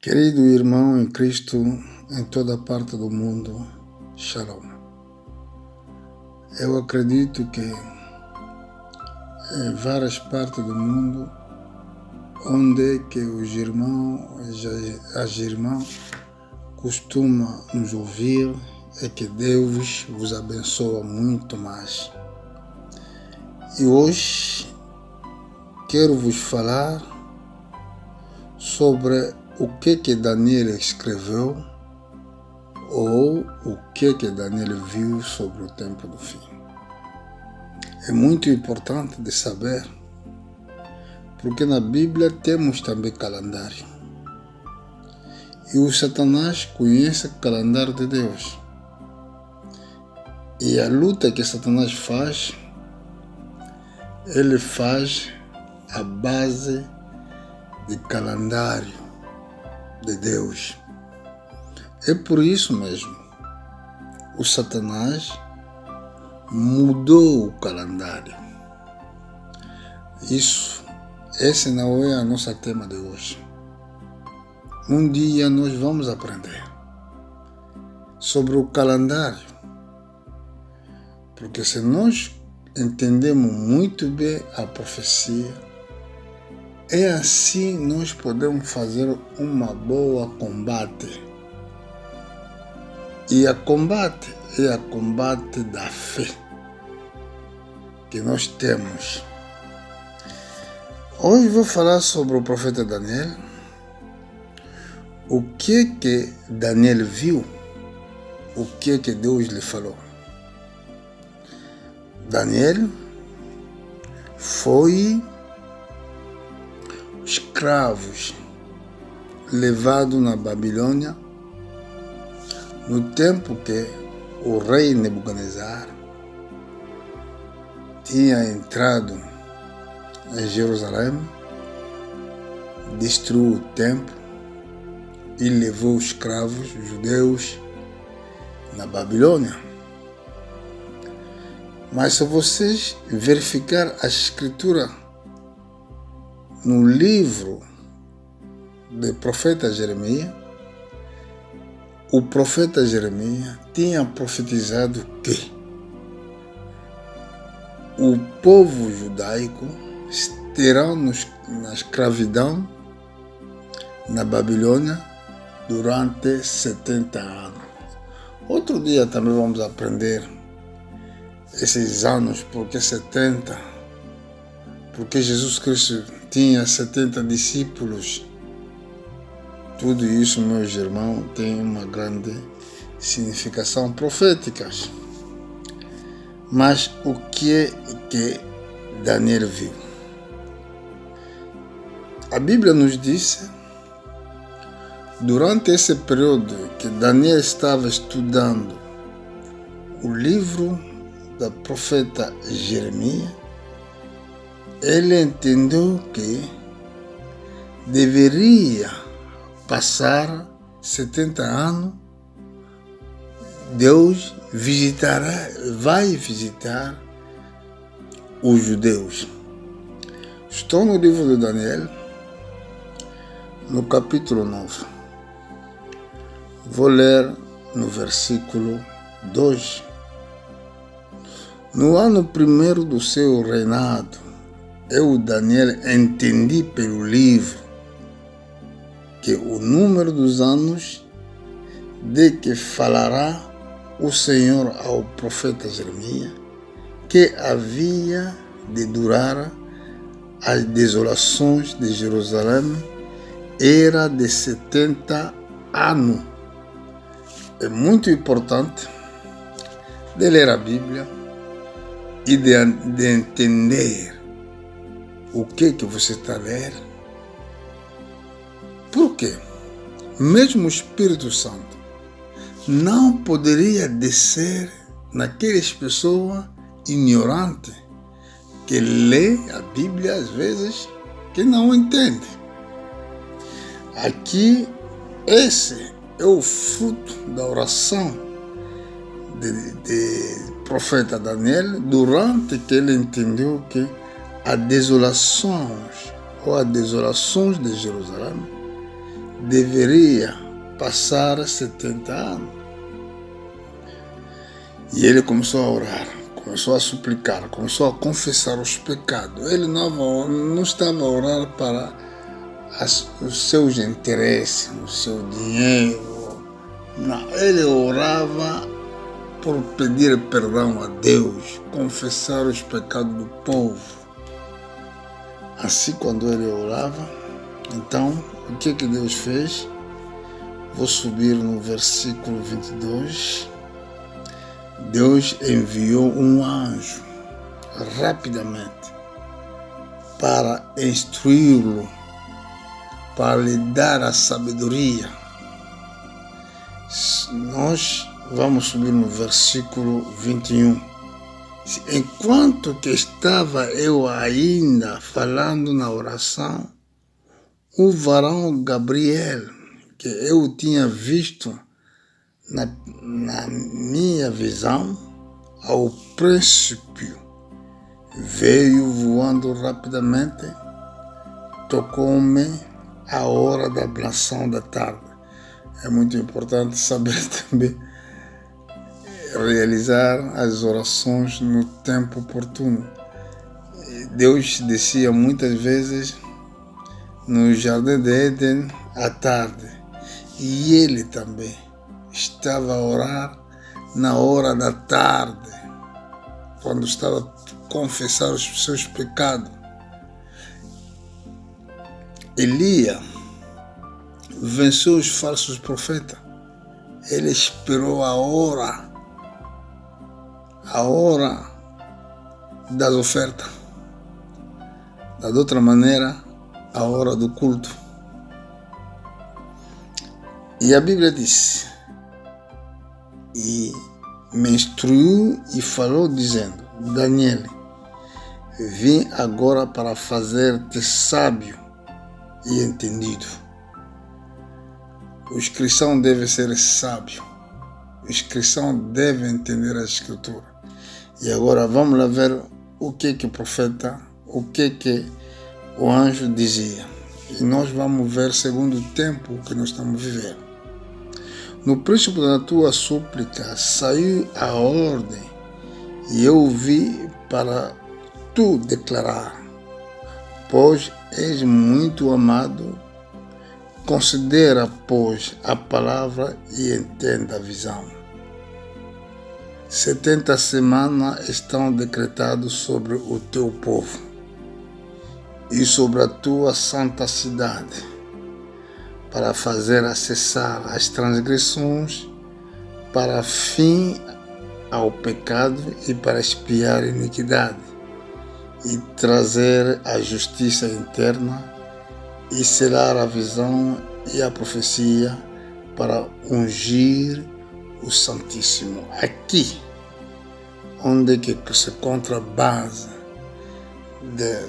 Querido irmão em Cristo, em toda parte do mundo, Shalom. Eu acredito que em várias partes do mundo, onde que os irmãos e as irmãs costumam nos ouvir, é que Deus vos abençoa muito mais. E hoje quero vos falar sobre o que Daniel escreveu ou o que Daniel viu sobre o tempo do fim. É muito importante de saber, porque na Bíblia temos também calendário. E o Satanás conhece o calendário de Deus. E a luta que Satanás faz, ele faz a base de calendário de Deus. É por isso mesmo, o Satanás mudou o calendário. Esse não é o nosso tema de hoje. Um dia nós vamos aprender sobre o calendário, porque se nós entendemos muito bem a profecia, é assim nós podemos fazer uma boa combate. E a combate é a combate da fé que nós temos. Hoje vou falar sobre o profeta Daniel. O que Daniel viu, o que Deus lhe falou. Daniel foi escravos levado na Babilônia no tempo que o rei Nebuchadnezzar tinha entrado em Jerusalém, destruiu o templo e levou os escravos judeus na Babilônia. Mas se vocês verificar a escritura no livro do profeta Jeremias, o profeta Jeremias tinha profetizado que o povo judaico estará na escravidão na Babilônia durante 70 anos. Outro dia também vamos aprender esses anos, porque 70, porque Jesus Cristo tinha 70 discípulos. Tudo isso, meus irmãos, tem uma grande significação profética. Mas o que Daniel viu? A Bíblia nos diz, durante esse período que Daniel estava estudando o livro do profeta Jeremias, ele entendeu que deveria passar 70 anos, Deus vai visitar os judeus. Estou no livro de Daniel, no capítulo 9. Vou ler no versículo 2. No ano primeiro do seu reinado, eu, Daniel, entendi pelo livro que o número dos anos de que falará o Senhor ao profeta Jeremias, que havia de durar as desolações de Jerusalém, era de 70 anos. É muito importante de ler a Bíblia e de entender o que você está lendo. Por quê? Mesmo o Espírito Santo não poderia descer naquelas pessoas ignorantes que lê a Bíblia às vezes que não entende. Aqui, esse é o fruto da oração de profeta Daniel, durante que ele entendeu que as desolações de Jerusalém deveria passar 70 anos. E ele começou a orar, começou a suplicar, começou a confessar os pecados. Ele não estava a orar para os seus interesses, o seu dinheiro. Não, ele orava por pedir perdão a Deus, confessar os pecados do povo. Assim, quando ele orava, então, o que Deus fez? Vou subir no versículo 22. Deus enviou um anjo rapidamente para instruí-lo, para lhe dar a sabedoria. Nós vamos subir no versículo 21. Enquanto que estava eu ainda falando na oração, o varão Gabriel, que eu tinha visto na minha visão, ao princípio, veio voando rapidamente, tocou-me a hora da ablação da tarde. É muito importante saber também realizar as orações no tempo oportuno. Deus descia muitas vezes no jardim de Éden à tarde, e ele também estava a orar na hora da tarde, quando estava a confessar os seus pecados. Elias venceu os falsos profetas. Ele esperou a hora das ofertas. Da outra maneira, a hora do culto. E a Bíblia diz: e me instruiu e falou dizendo: Daniel, vim agora para fazer-te sábio e entendido. Os cristãos devem ser sábios. Os cristãos devem entender a Escritura. E agora vamos lá ver o que o profeta, o que o anjo dizia. E nós vamos ver segundo o tempo que nós estamos vivendo. No princípio da tua súplica saiu a ordem, e eu vi para tu declarar, pois és muito amado, considera, pois, a palavra e entenda a visão. 70 semanas estão decretadas sobre o teu povo e sobre a tua santa cidade, para fazer cessar as transgressões, para fim ao pecado e para expiar a iniquidade, e trazer a justiça interna, e selar a visão e a profecia, para ungir o Santíssimo. Aqui, onde que se encontra a base da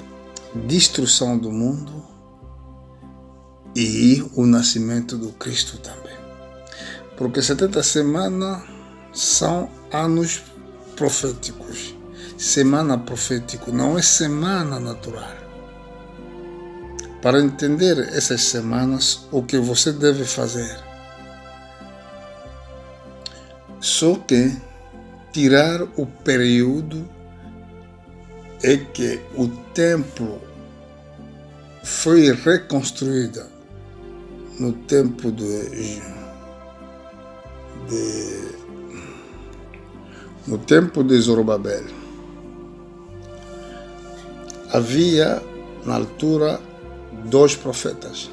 destruição do mundo e o nascimento do Cristo também. Porque 70 semanas são anos proféticos. Semana profética não é semana natural. Para entender essas semanas, o que você deve fazer? Só que tirar o período em que o templo foi reconstruído no tempo no tempo de Zorobabel. Havia na altura 2 profetas,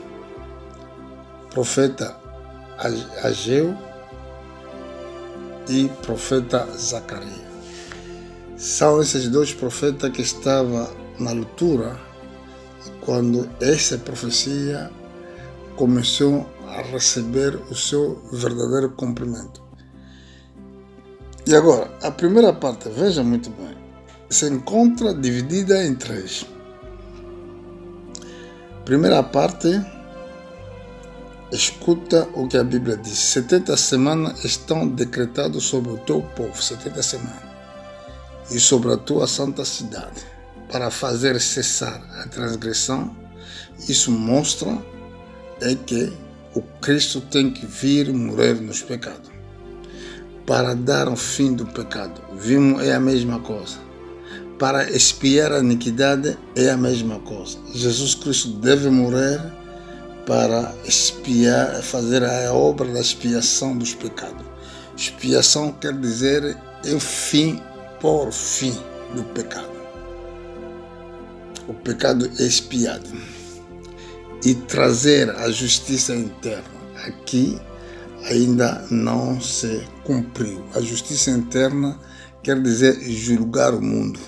profeta Ageu e profeta Zacarias. São esses 2 profetas que estavam na altura quando essa profecia começou a receber o seu verdadeiro cumprimento. E agora, a primeira parte, veja muito bem, se encontra dividida em 3. Primeira parte, escuta o que a Bíblia diz. 70 semanas estão decretadas sobre o teu povo, 70 semanas, e sobre a tua santa cidade, para fazer cessar a transgressão. Isso mostra que o Cristo tem que vir morrer nos pecados. Para dar um fim do pecado, vimos, é a mesma coisa. Para expiar a iniquidade, é a mesma coisa. Jesus Cristo deve morrer para expiar, fazer a obra da expiação dos pecados. Expiação quer dizer fim, por fim do pecado. O pecado é expiado. E trazer a justiça interna. Aqui ainda não se cumpriu. A justiça interna quer dizer julgar o mundo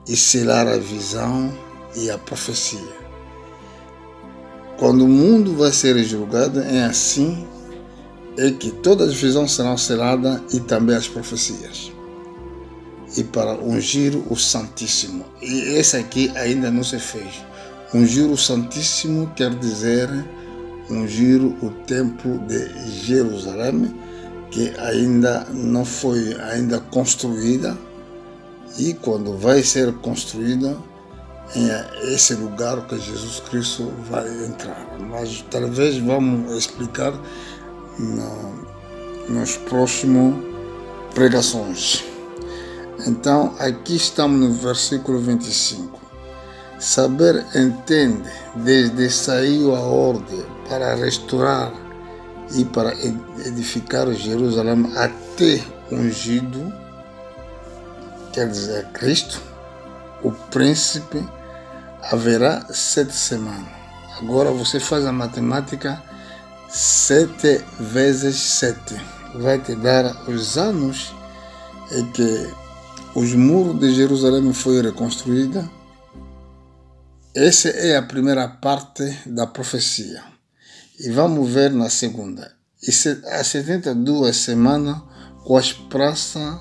e selar a visão e a profecia. Quando o mundo vai ser julgado, é assim que todas as visões serão seladas e também as profecias. E para ungir o Santíssimo. E esse aqui ainda não se fez. Ungir o Santíssimo quer dizer ungir o templo de Jerusalém, que ainda não foi construída, e quando vai ser construída, é esse lugar que Jesus Cristo vai entrar. Mas talvez vamos explicar nos próximos pregações. Então, aqui estamos no versículo 25. Saber entende, desde saiu a ordem para restaurar e para edificar Jerusalém até ungido, quer dizer Cristo, o príncipe, haverá 7 semanas. Agora você faz a matemática, 7 vezes 7, vai te dar os anos em que os muros de Jerusalém foram reconstruídos. Essa é a primeira parte da profecia. E vamos ver na segunda. E as 72 semanas com as praças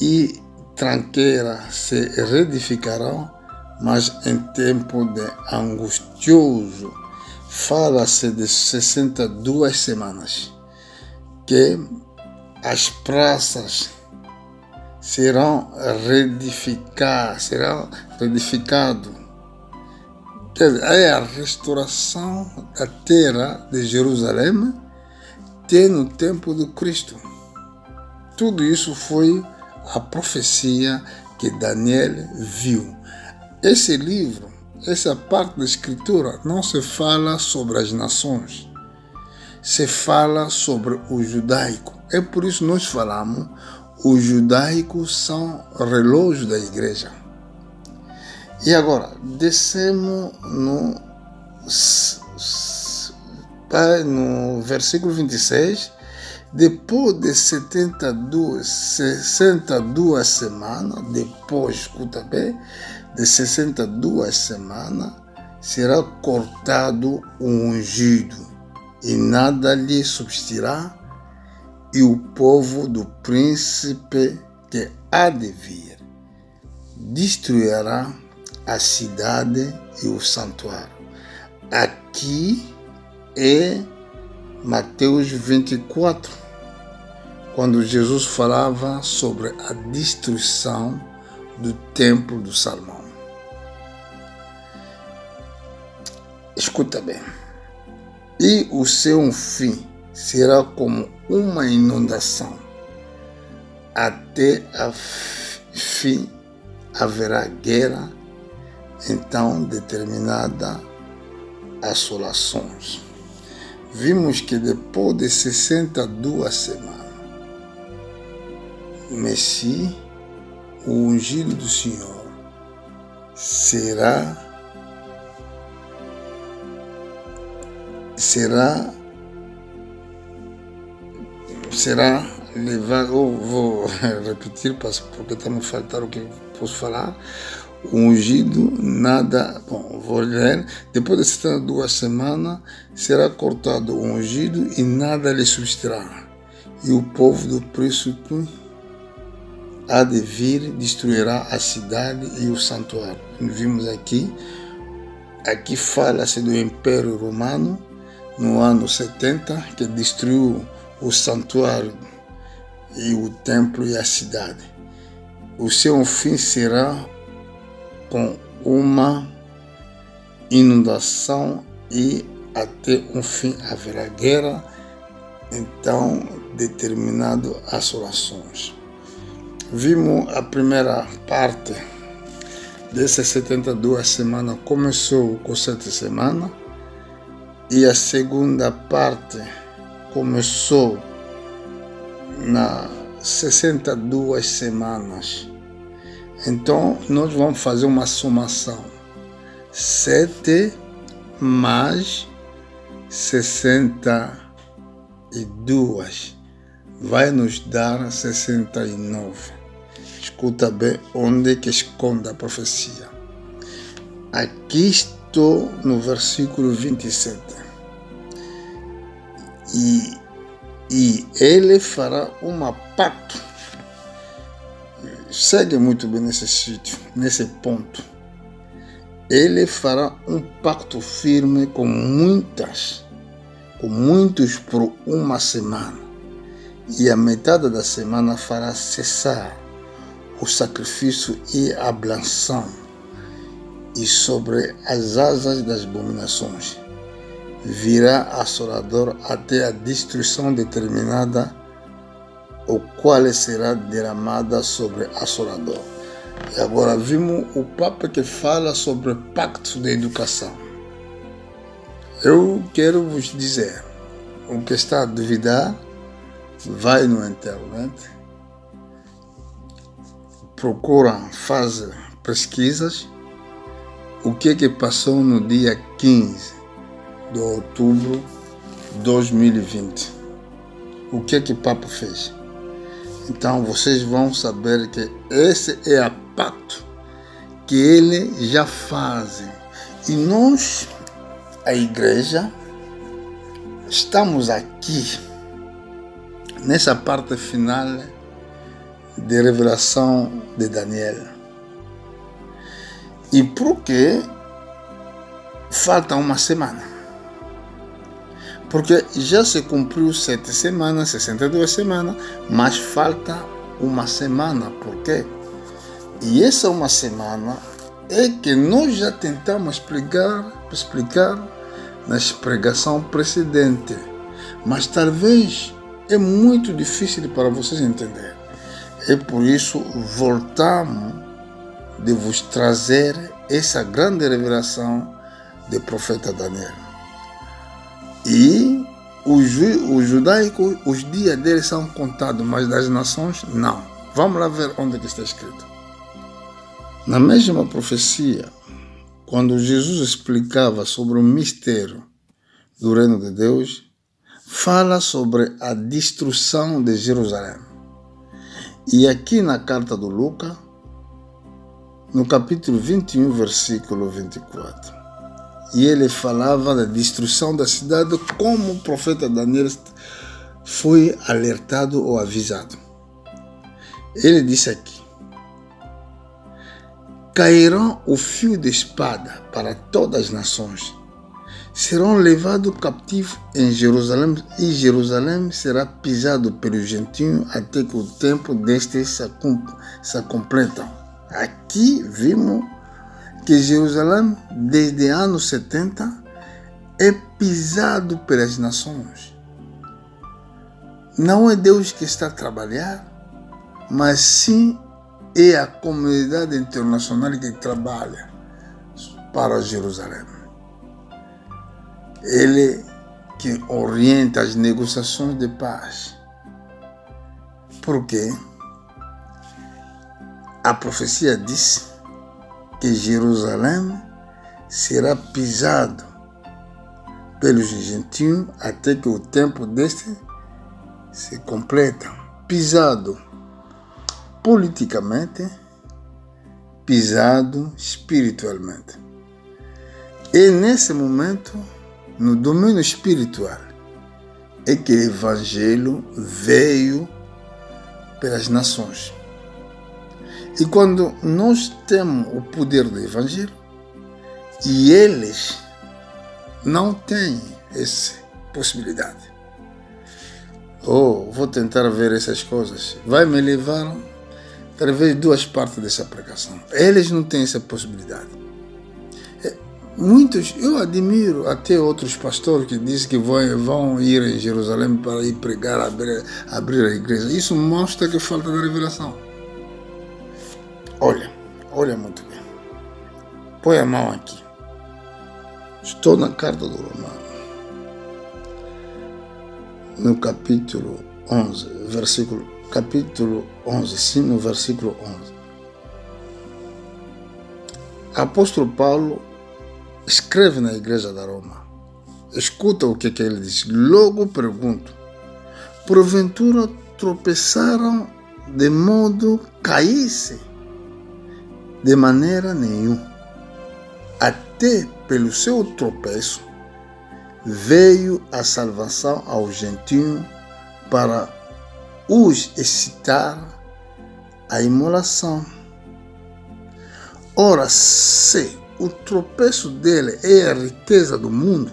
e tranqueiras se reedificarão, mas em tempo de angustioso. Fala-se de 62 semanas, que as praças serão reedificadas. É a restauração da terra de Jerusalém, no tempo de Cristo. Tudo isso foi a profecia que Daniel viu. Esse livro, essa parte da escritura, não se fala sobre as nações, se fala sobre o judaico. É por isso que nós falamos, os judaicos são relógios da igreja. E agora, descemos no versículo 26, depois de 62 semanas, depois, escuta bem, de 62 semanas, será cortado o ungido, e nada lhe subsistirá, e o povo do príncipe que há de vir destruirá a cidade e o santuário. Aqui é Mateus 24, quando Jesus falava sobre a destruição do templo do Salomão. Escuta bem. E o seu fim será como uma inundação. Até a fim haverá guerra, então determinada assolações. Vimos que depois de 62 semanas, o Messias, o ungido do Senhor, será levado. Vou repetir porque está me faltando o que posso falar. O ungido, nada. Bom, vou ler. Depois de 72 semanas, será cortado o ungido e nada lhe subsistirá. E o povo do príncipe há de vir, destruirá a cidade e o santuário. Vimos aqui fala-se do Império Romano, no ano 70, que destruiu o santuário e o templo e a cidade. O seu fim será com uma inundação e até um fim haverá guerra, então determinado assolações. Vimos a primeira parte dessas 72 semanas, começou com 7 semanas, e a segunda parte começou nas 62 semanas. Então, nós vamos fazer uma somação. 7 mais 62 vai nos dar 69. Escuta bem onde que esconde a profecia. Aqui estou no versículo 27. E ele fará uma pacto. Segue muito bem nesse sítio, nesse ponto. Ele fará um pacto firme com muitos por uma semana. E a metade da semana fará cessar o sacrifício e a ablação, e sobre as asas das abominações virá assolador até a destruição determinada, o qual será derramada sobre assolador. E agora vimos o Papa que fala sobre pacto de educação. Eu quero vos dizer, o que está a duvidar, vai no internet, procura, faz pesquisas, o que passou no dia 15 de outubro de 2020. O que o Papa fez? Então vocês vão saber que esse é o pacto que ele já faz. E nós, a igreja, estamos aqui nessa parte final de revelação de Daniel. E por que falta uma semana? Porque já se cumpriu 7 semanas, 62 semanas, mas falta uma semana. Por quê? E essa uma semana é que nós já tentamos explicar na pregação precedente. Mas talvez é muito difícil para vocês entenderem. É por isso voltamos de vos trazer essa grande revelação do profeta Daniel. E os judaicos, os dias deles são contados, mas das nações, não. Vamos lá ver onde que está escrito. Na mesma profecia, quando Jesus explicava sobre o mistério do reino de Deus, fala sobre a destruição de Jerusalém. E aqui na carta do Lucas, no capítulo 21, versículo 24, e ele falava da destruição da cidade como o profeta Daniel foi alertado ou avisado. Ele disse aqui: cairão o fio de espada para todas as nações, serão levados cativos em Jerusalém, e Jerusalém será pisado pelos gentios até que o tempo destes se completa. Aqui vimos que Jerusalém, desde anos 70, é pisado pelas nações. Não é Deus que está a trabalhar, mas sim é a comunidade internacional que trabalha para Jerusalém. Ele que orienta as negociações de paz. Porque a profecia diz que Jerusalém será pisado pelos gentios até que o tempo deste se completa. Pisado politicamente, pisado espiritualmente. E nesse momento, no domínio espiritual, é que o Evangelho veio pelas nações. E quando nós temos o poder do Evangelho, e eles não têm essa possibilidade. Vou tentar ver essas coisas. Vai me levar, talvez, 2 partes dessa pregação. Eles não têm essa possibilidade. Muitos, eu admiro até outros pastores que dizem que vão ir em Jerusalém para ir pregar, abrir a igreja. Isso mostra que falta de revelação. Olha muito bem. Põe a mão aqui. Estou na carta do Romano, no capítulo 11, capítulo 11, sim, no versículo 11. Apóstolo Paulo escreve na igreja da Roma. Escuta o que ele diz. Logo pergunto, porventura tropeçaram de modo caísse? De maneira nenhuma. Até pelo seu tropeço veio a salvação aos gentios para os excitar à imolação. Ora, se o tropeço dele é a riqueza do mundo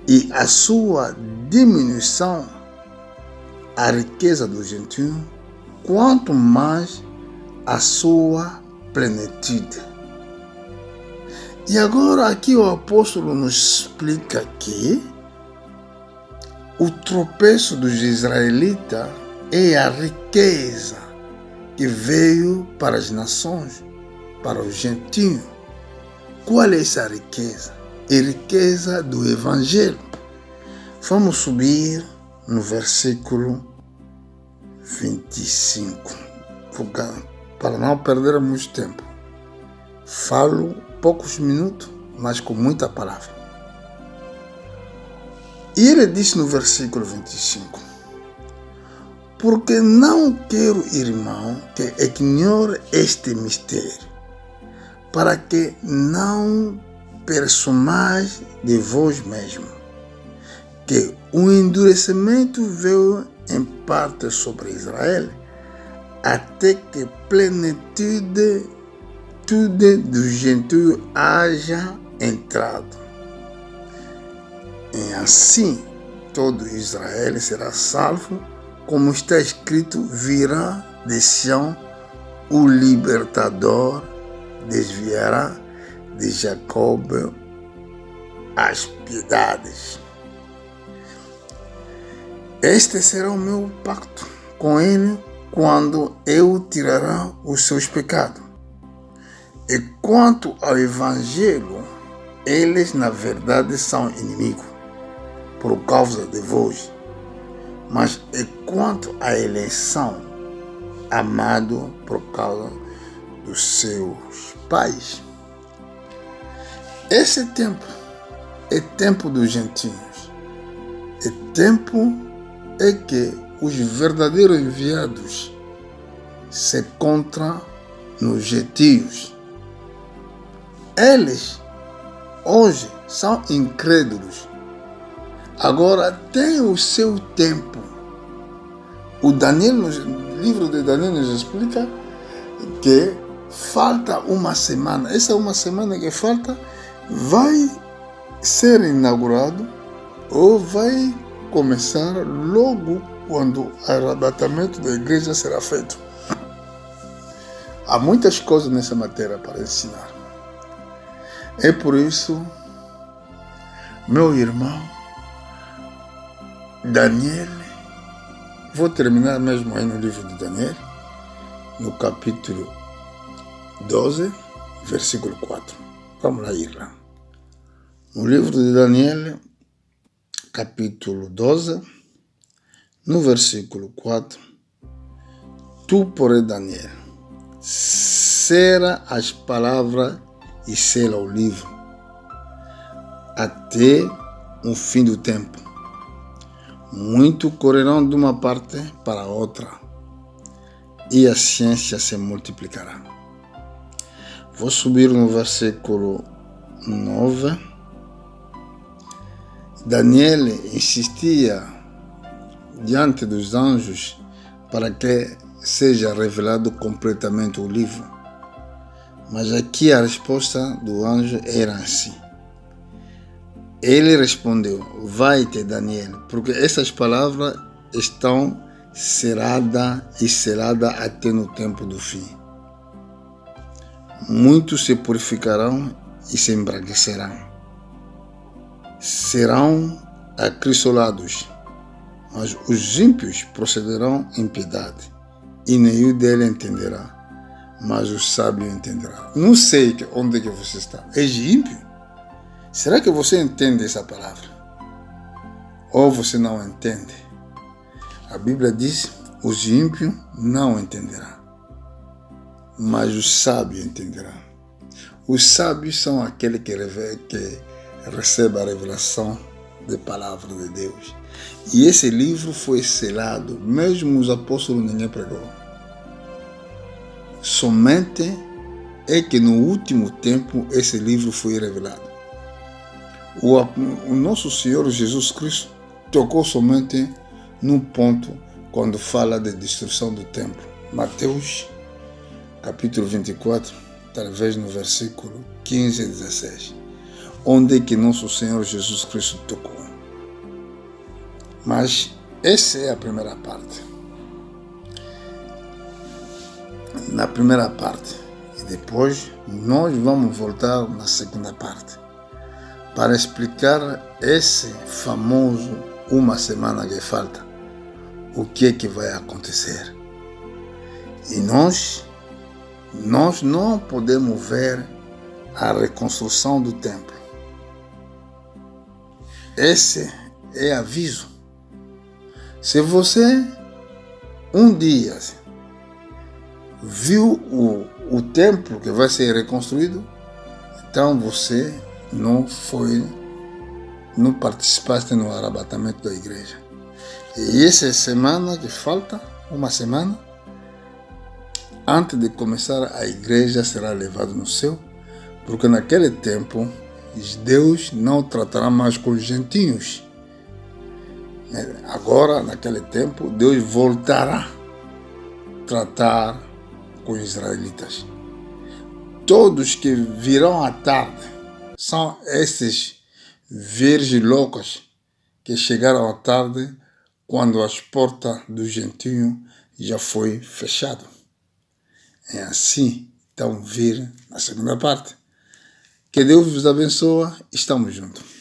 e a sua diminuição a riqueza dos gentios, quanto mais a sua plenitude. E agora aqui o apóstolo nos explica que o tropeço dos israelitas é a riqueza que veio para as nações, para os gentios. Qual é essa riqueza? É a riqueza do Evangelho. Vamos subir no versículo 25, para não perder muito tempo. Falo poucos minutos, mas com muita palavra. E ele disse no versículo 25, porque não quero, irmão, que ignore este mistério, para que não presumais de vós mesmo, que o endurecimento veio em parte sobre Israel, até que plenitude do gentios haja entrado. E assim todo Israel será salvo, como está escrito, virá de Sião o libertador, desviará de Jacob as piedades. Este será o meu pacto com ele quando eu tirará os seus pecados. E quanto ao Evangelho, eles na verdade são inimigos por causa de vós. Mas e quanto à eleição, amado por causa dos seus pais. Esse tempo é tempo dos gentios. É tempo em que os verdadeiros enviados se encontram nos gentios. Eles hoje são incrédulos. Agora tem o seu tempo. O livro de Daniel nos explica que falta uma semana. Essa uma semana que falta vai ser inaugurado ou vai começar logo quando o arrebatamento da igreja será feito. Há muitas coisas nessa matéria para ensinar. É por isso, meu irmão, Daniel, vou terminar mesmo aí no livro de Daniel, no capítulo 12, versículo 4. Vamos lá ir lá. No livro de Daniel, capítulo 12, no versículo 4, tu, porém, Daniel, será as palavras e sela o livro, até o fim do tempo. Muito correrão de uma parte para outra, e a ciência se multiplicará. Vou subir no versículo 9. Daniel insistia diante dos anjos para que seja revelado completamente o livro. Mas aqui a resposta do anjo era assim. Ele respondeu, vai-te, Daniel, porque essas palavras estão seladas e seladas até no tempo do fim. Muitos se purificarão e se embranquecerão. Serão acrisolados, mas os ímpios procederão em piedade, e nenhum dele entenderá, mas o sábio entenderá. Não sei onde é que você está. És ímpio? Será que você entende essa palavra? Ou você não entende? A Bíblia diz, os ímpios não entenderão, mas o sábio entenderá. Os sábios são aqueles que recebem a revelação da palavra de Deus. E esse livro foi selado, mesmo os apóstolos ninguém pregou. Somente é que no último tempo esse livro foi revelado. O nosso Senhor Jesus Cristo tocou somente num ponto quando fala de destruição do templo. Mateus, capítulo 24, talvez no versículo 15 e 16. Onde é que nosso Senhor Jesus Cristo tocou. Mas essa é a primeira parte. Na primeira parte. E depois nós vamos voltar na segunda parte para explicar esse famoso uma semana que falta. O que é que vai acontecer. E nós não podemos ver a reconstrução do templo. Esse é aviso. Se você um dia viu o templo que vai ser reconstruído, então você não participaste no arrebatamento da igreja. E essa semana que falta, uma semana, antes de começar a igreja será levada no céu, porque naquele tempo Deus não tratará mais com os gentios. Agora, naquele tempo, Deus voltará a tratar com os israelitas. Todos que virão à tarde são esses virgens loucas que chegaram à tarde quando as portas do gentio já foi fechado. É assim, então vir na segunda parte. Que Deus vos abençoe, estamos juntos.